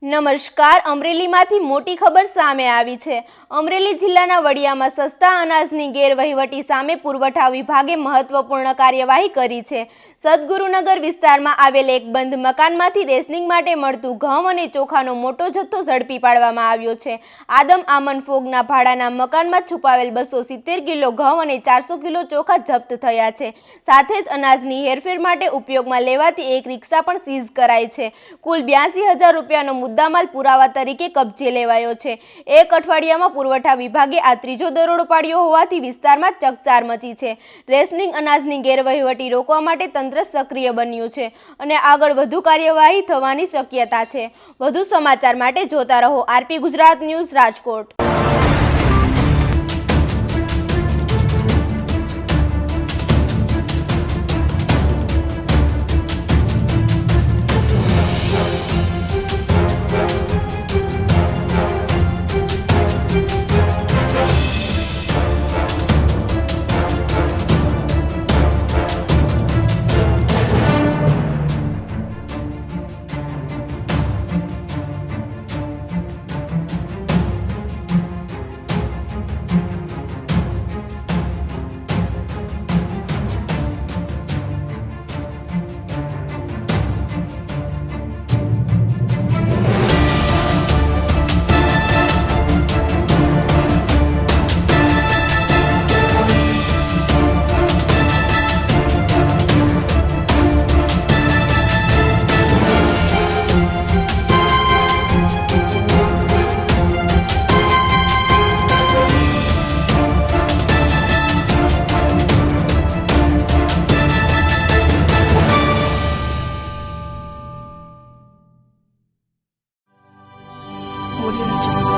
નમસ્કાર, અમરેલીમાંથી મોટી ખબર સામે આવી છે। અમરેલી જિલ્લાના વડિયામાં સસ્તા અનાજની ગેરવહીવટી સામે પુરવઠા વિભાગે મહત્વપૂર્ણ કાર્યવાહી કરી છે। સદગુરુનગર વિસ્તારમાં આવેલ એક બંધ મકાનમાંથી રેશનિંગ માટે મળતું ઘઉં અને ચોખાનો મોટો જથ્થો ઝડપી પાડવામાં આવ્યો છે। આદમ આમન ફોગના ભાડાના મકાનમાં છુપાવેલ 270 કિલો ઘઉં અને 400 કિલો ચોખા જપ્ત થયા છે। સાથે જ અનાજની હેરફેર માટે ઉપયોગમાં લેવાતી એક રિક્ષા પણ સીઝ કરાઈ છે। કુલ 82,000 રૂપિયાનો મુદ્દામાલ પુરાવા તરીકે કબજે લેવાયો છે। એક અઠવાડિયામાં પુરવઠા વિભાગે આ ત્રીજો દરોડો પાડ્યો હોવાથી વિસ્તારમાં ચકચાર મચી છે। રેશનિંગ અનાજની ગેરવહીવટી રોકવા માટે તંત્ર સક્રિય બન્યું છે અને આગળ વધુ કાર્યવાહી થવાની શક્યતા છે। વધુ સમાચાર માટે જોતા રહો RP Gujarat news Rajkot. Audio Jungle.